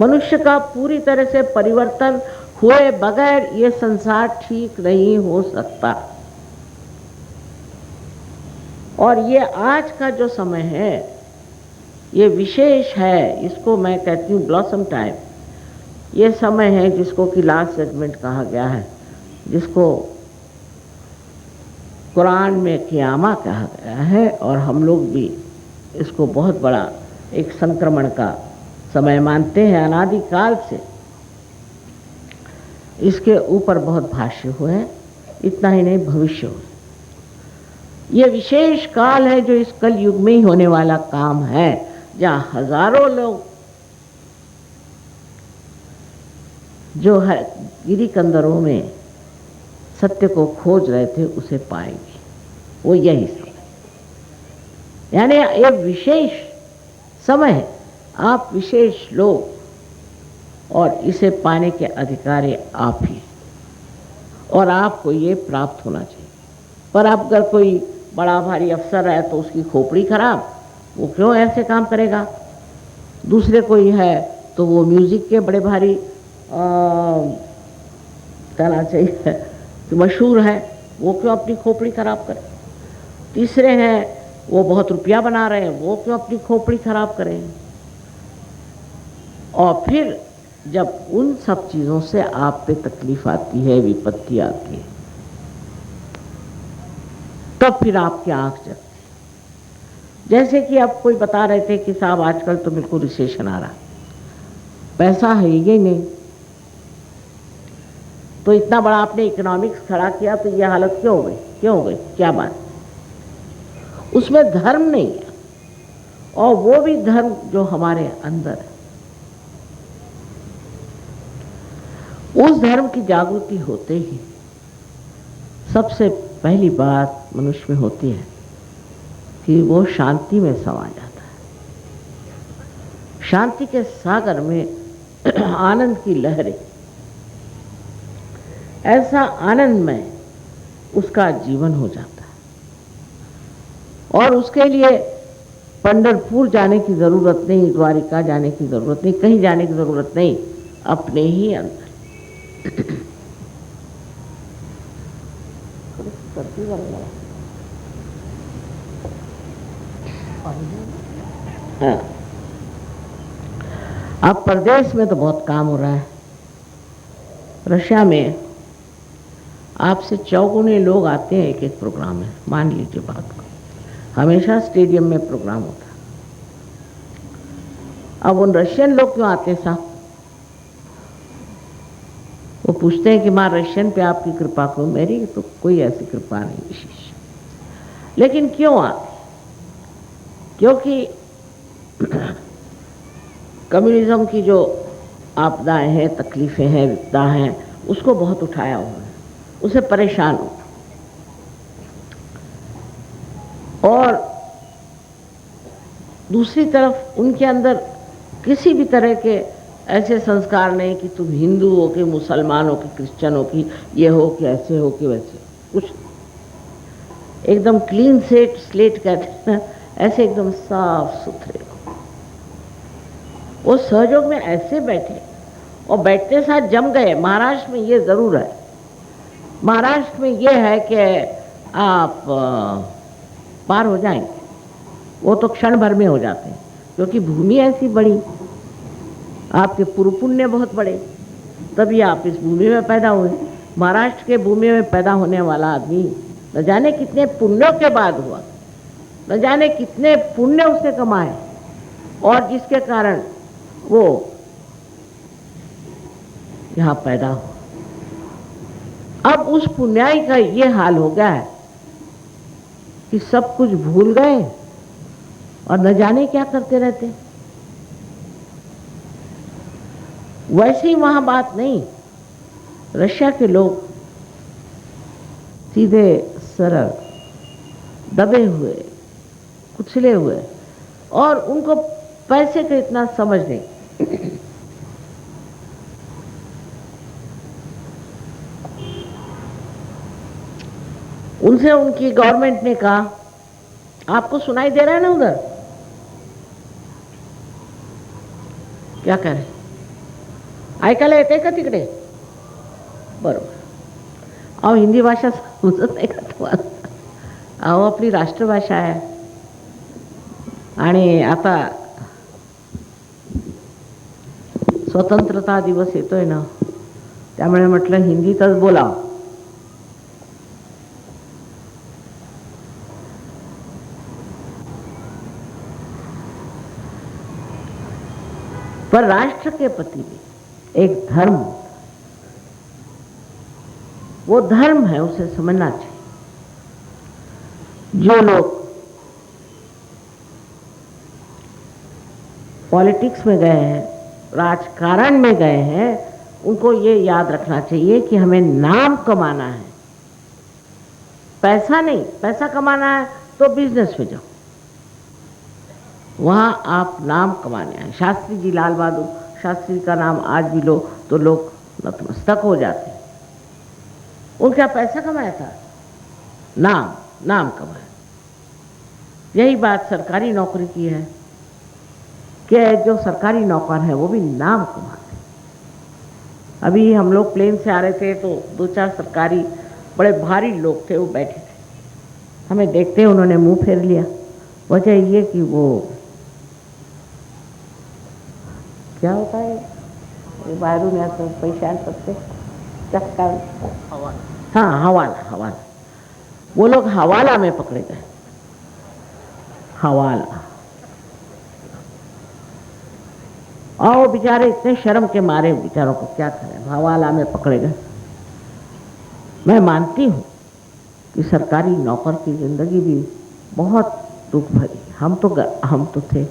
मनुष्य का पूरी तरह से परिवर्तन हुए बगैर ये संसार ठीक नहीं हो सकता। और ये आज का जो समय है ये विशेष है, इसको मैं कहती हूँ ब्लॉसम टाइम। ये समय है जिसको कि लास्ट जजमेंट कहा गया है, जिसको कुरान में क़यामा कहा गया है, और हम लोग भी इसको बहुत बड़ा एक संक्रमण का समय मानते हैं। अनादिकाल से इसके ऊपर बहुत भाष्य हुए हैं, इतना ही नहीं भविष्य हो। ये विशेष काल है जो इस कल युग में ही होने वाला काम है, जहाँ हजारों लोग जो है गिरी कंदरों में सत्य को खोज रहे थे उसे पाएंगे। वो यही समय, यानी एक विशेष समय है, आप विशेष लोग, और इसे पाने के अधिकारी आप ही, और आपको ये प्राप्त होना चाहिए। पर अब अगर कोई बड़ा भारी अफसर है तो उसकी खोपड़ी खराब, वो क्यों ऐसे काम करेगा। दूसरे कोई है तो वो म्यूजिक के बड़े भारी कहना चाहिए कि मशहूर है, वो क्यों अपनी खोपड़ी खराब करे। तीसरे हैं वो बहुत रुपया बना रहे हैं, वो क्यों अपनी खोपड़ी खराब करें। और फिर जब उन सब चीज़ों से आप पे तकलीफ आती है, विपत्ति आती है, तब फिर आपकी आंख जगती। जैसे कि अब कोई बता रहे थे कि साहब आजकल तो मेरे को रिसेशन आ रहा, पैसा है ही नहीं, तो इतना बड़ा आपने इकोनॉमिक्स खड़ा किया तो ये हालत क्यों हो गई, क्यों हो गई, क्या बात। उसमें धर्म नहीं है, और वो भी धर्म जो हमारे अंदर है, उस धर्म की जागृति होते ही सबसे पहली बात मनुष्य में होती है कि वो शांति में समा जाता है। शांति के सागर में आनंद की लहरें, ऐसा आनंदमय उसका जीवन हो जाता है। और उसके लिए पंढरपुर जाने की ज़रूरत नहीं, द्वारिका जाने की ज़रूरत नहीं, कहीं जाने की ज़रूरत नहीं, अपने ही अंदर। हाँ, अब प्रदेश में तो बहुत काम हो रहा है। रशिया में आपसे चौगुने लोग आते हैं एक एक प्रोग्राम में, मान लीजिए बात को, हमेशा स्टेडियम में प्रोग्राम होता है। अब उन रशियन लोग क्यों आते हैं साहब, वो पूछते हैं कि माँ रशियन पे आपकी कृपा क्यों। मेरी तो कोई ऐसी कृपा नहीं विशेष, लेकिन क्यों आते, क्योंकि कम्युनिज्म की जो आपदाएं हैं, तकलीफें हैं, विपदा हैं, उसको बहुत उठाया हुआ है, उसे परेशान हो। और दूसरी तरफ उनके अंदर किसी भी तरह के ऐसे संस्कार नहीं कि तुम हिंदू हो कि मुसलमान हो कि क्रिश्चियन हो कि ये हो कि ऐसे हो कि वैसे, कुछ एकदम क्लीन स्लेट कहते हैं, ऐसे एकदम साफ सुथरे। वो सहयोग में ऐसे बैठे, और बैठते साथ जम गए। महाराष्ट्र में ये ज़रूर है, महाराष्ट्र में ये है कि आप पार हो जाएंगे, वो तो क्षण भर में हो जाते हैं, क्योंकि भूमि ऐसी बड़ी, आपके पूर्व पुण्य बहुत बड़े, तभी आप इस भूमि में पैदा हुए। महाराष्ट्र के भूमि में पैदा होने वाला आदमी न जाने कितने पुण्यों के बाद हुआ, न जाने कितने पुण्य उसने कमाए, और जिसके कारण वो यहाँ पैदा हो। अब उस पुण्याई का ये हाल हो गया है कि सब कुछ भूल गए और न जाने क्या करते रहते। वैसे ही वहां बात नहीं, रशिया के लोग सीधे सरल, दबे हुए, कुचले हुए, और उनको पैसे का इतना समझ नहीं। उनसे उनकी गवर्नमेंट ने कहा, आपको सुनाई दे रहा है ना उधर, क्या करें, ऐकायला येते का तिकडे? बरोबर. अहो हिंदी भाषा समजत नाही का तुम्हाला? अहो आपली राष्ट्रभाषा आहे. आणि आता स्वतंत्रता दिवस येतोय ना, त्यामुळे म्हटलं हिंदीतच बोलावं. पर राष्ट्र के प्रति भी एक धर्म, वो धर्म है, उसे समझना चाहिए. जो लोग पॉलिटिक्स में गए हैं, राजकारण में गए हैं, उनको ये याद रखना चाहिए कि हमें नाम कमाना है, पैसा नहीं. पैसा कमाना है तो बिजनेस में जाओ, वहां आप नाम कमाने आए. शास्त्री जी, लाल बहादुर शास्त्री का नाम आज भी लो तो लोग नतमस्तक हो जाते हैं. उनका पैसा कमाया था? नाम कमाया. यही बात सरकारी नौकरी की है कि जो सरकारी नौकर है वो भी नाम कमाते. अभी हम लोग प्लेन से आ रहे थे तो 2-4 सरकारी बड़े भारी लोग थे, वो बैठे थे. हमें देखते उन्होंने मुंह फेर लिया. वजह ये कि वो क्या होता है बाहरों में आते पैसे आन सकते चक्का, हाँ हवाला. वो लोग हवाला में पकड़े गए. हवाला. और बेचारे इतने शर्म के मारे बेचारों को क्या करें, हवाला में पकड़े गए. मैं मानती हूँ कि सरकारी नौकर की जिंदगी भी बहुत दुख भरी. हम तो थे,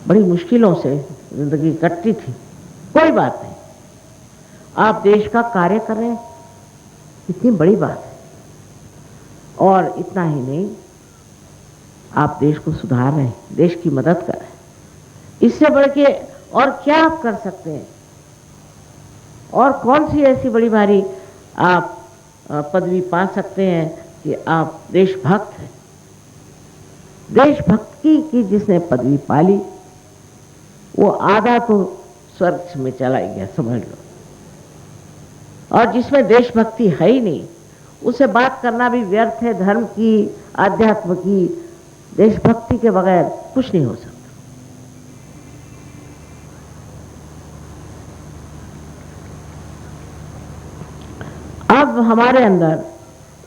बड़ी मुश्किलों से जिंदगी कटती थी. कोई बात नहीं, आप देश का कार्य कर रहे हैं, इतनी बड़ी बात है. और इतना ही नहीं, आप देश को सुधार रहे हैं, देश की मदद कर रहे हैं. इससे बढ़ के और क्या आप कर सकते हैं? और कौन सी ऐसी बड़ी भारी आप पदवी पा सकते हैं कि आप देशभक्त हैं? देशभक्ति की जिसने पदवी पाली वो आधा तो स्वर्ग में चला गया, समझ लो. और जिसमें देशभक्ति है ही नहीं, उससे बात करना भी व्यर्थ है. धर्म की, आध्यात्म की, देशभक्ति के बगैर कुछ नहीं हो सकता. अब हमारे अंदर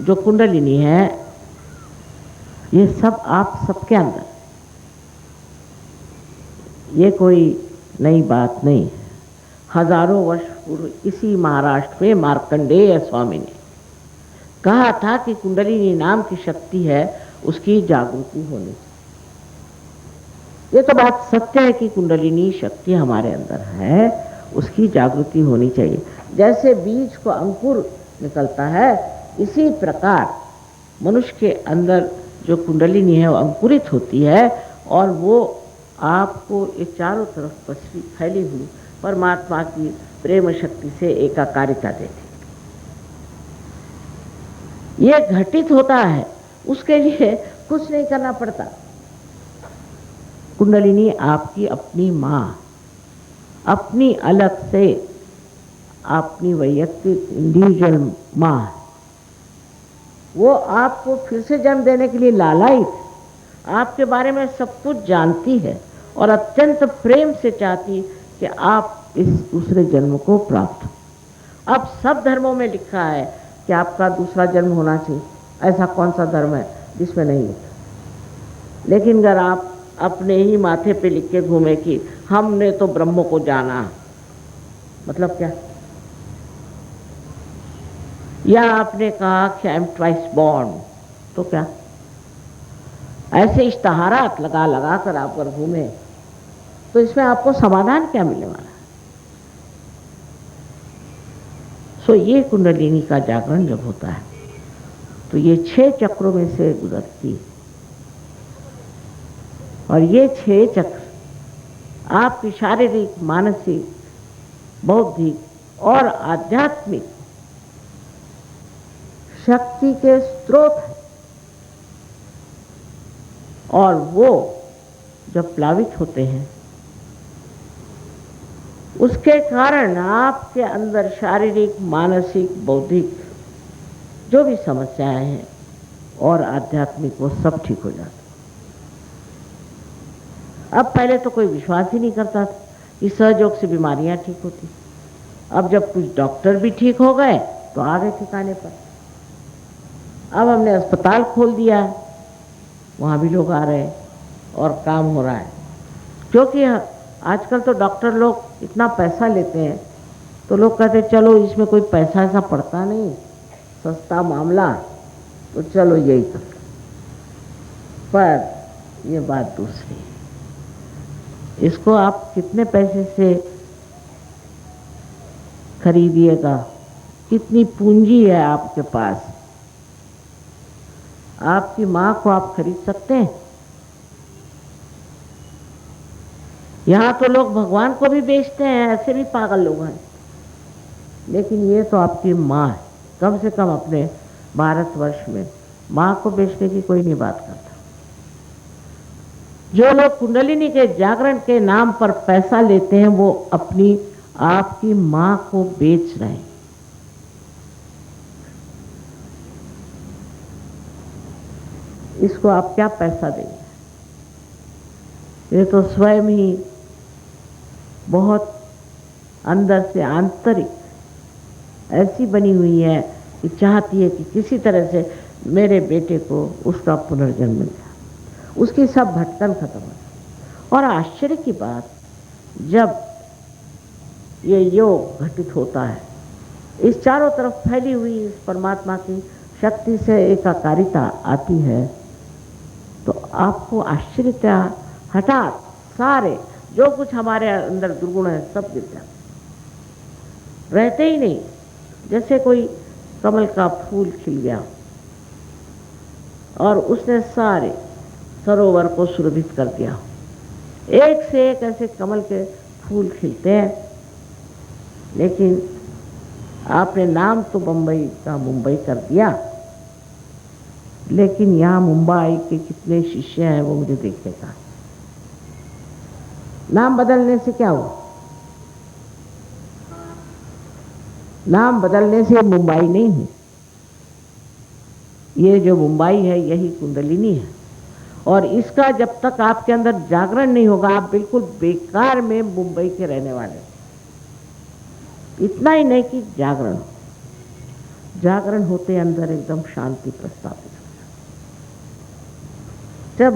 जो कुंडलिनी है, ये सब आप सबके अंदर, ये कोई नई बात नहीं है. हजारों वर्ष पूर्व इसी महाराष्ट्र में मार्कंडेय स्वामी ने कहा था कि कुंडलिनी नाम की शक्ति है, उसकी जागृति होनी. ये तो बात सत्य है कि कुंडलिनी शक्ति हमारे अंदर है, उसकी जागृति होनी चाहिए. जैसे बीज को अंकुर निकलता है, इसी प्रकार मनुष्य के अंदर जो कुंडलिनी है वो अंकुरित होती है और वो आपको ये चारों तरफ फैली हुई परमात्मा की प्रेम शक्ति से एकाकारिता देती. ये घटित होता है, उसके लिए कुछ नहीं करना पड़ता. कुंडलिनी आपकी अपनी माँ, अपनी अलग से अपनी वैयक्तिक इंडिविजुअल माँ है. वो आपको फिर से जन्म देने के लिए लालायित, आपके बारे में सब कुछ जानती है और अत्यंत प्रेम से चाहती कि आप इस दूसरे जन्म को प्राप्त हो. अब सब धर्मों में लिखा है कि आपका दूसरा जन्म होना चाहिए. ऐसा कौन सा धर्म है जिसमें नहीं लिखा? लेकिन अगर आप अपने ही माथे पे लिख के घूमे कि हमने तो ब्रह्म को जाना, मतलब क्या? या आपने कहा कि आई एम ट्वाइस बॉर्न, तो क्या? ऐसे इश्तहारात लगा लगा कर आप अगर घूमे तो इसमें आपको समाधान क्या मिलने वाला है? सो ये कुंडलिनी का जागरण जब होता है तो ये 6 चक्रों में से गुजरती है. और ये 6 चक्र आपकी शारीरिक, मानसिक, बौद्धिक और आध्यात्मिक शक्ति के स्रोत है. और वो जब प्लावित होते हैं, उसके कारण आपके अंदर शारीरिक, मानसिक, बौद्धिक जो भी समस्याएं हैं और आध्यात्मिक, वो सब ठीक हो जाता। अब पहले तो कोई विश्वास ही नहीं करता था कि सहयोग से बीमारियां ठीक होती। अब जब कुछ डॉक्टर भी ठीक हो गए तो आ गए ठिकाने पर। अब हमने अस्पताल खोल दिया है, वहाँ भी लोग आ रहे हैं और काम हो रहा है। क्योंकि आजकल तो डॉक्टर लोग इतना पैसा लेते हैं, तो लोग कहते हैं चलो इसमें कोई पैसा ऐसा पड़ता नहीं, सस्ता मामला, तो चलो यही कर। पर ये बात दूसरी है, इसको आप कितने पैसे से खरीदिएगा, कितनी पूंजी है आपके पास। आपकी माँ को आप खरीद सकते हैं? यहाँ तो लोग भगवान को भी बेचते हैं, ऐसे भी पागल लोग हैं। लेकिन ये तो आपकी माँ है। कम से कम अपने भारतवर्ष में माँ को बेचने की कोई नहीं बात करता। जो लोग कुंडलिनी के जागरण के नाम पर पैसा लेते हैं, वो अपनी आपकी माँ को बेच रहे हैं। इसको आप क्या पैसा देंगे? ये तो स्वयं ही बहुत अंदर से आंतरिक ऐसी बनी हुई है कि चाहती है कि किसी तरह से मेरे बेटे को उसका पुनर्जन्म मिल जाए, उसकी सब भटकन खत्म हो जाए। और आश्चर्य की बात, जब ये योग घटित होता है, इस चारों तरफ फैली हुई इस परमात्मा की शक्ति से एकाकारिता आती है, तो आपको आश्चर्यता हठात सारे जो कुछ हमारे अंदर दुर्गुण है सब गिर जाते, रहते ही नहीं। जैसे कोई कमल का फूल खिल गया और उसने सारे सरोवर को सुरभित कर दिया। एक से एक ऐसे कमल के फूल खिलते हैं, लेकिन आपने नाम तो बम्बई का मुंबई कर दिया, लेकिन यहाँ मुंबई के कितने शिष्य हैं वो मुझे देखने का। नाम बदलने से क्या हुआ? नाम बदलने से मुंबई नहीं है। ये जो मुंबई है यही कुंडलिनी है, और इसका जब तक आपके अंदर जागरण नहीं होगा, आप बिल्कुल बेकार में मुंबई के रहने वाले। इतना ही नहीं कि जागरण होते अंदर एकदम शांति प्रस्तावित हो। जब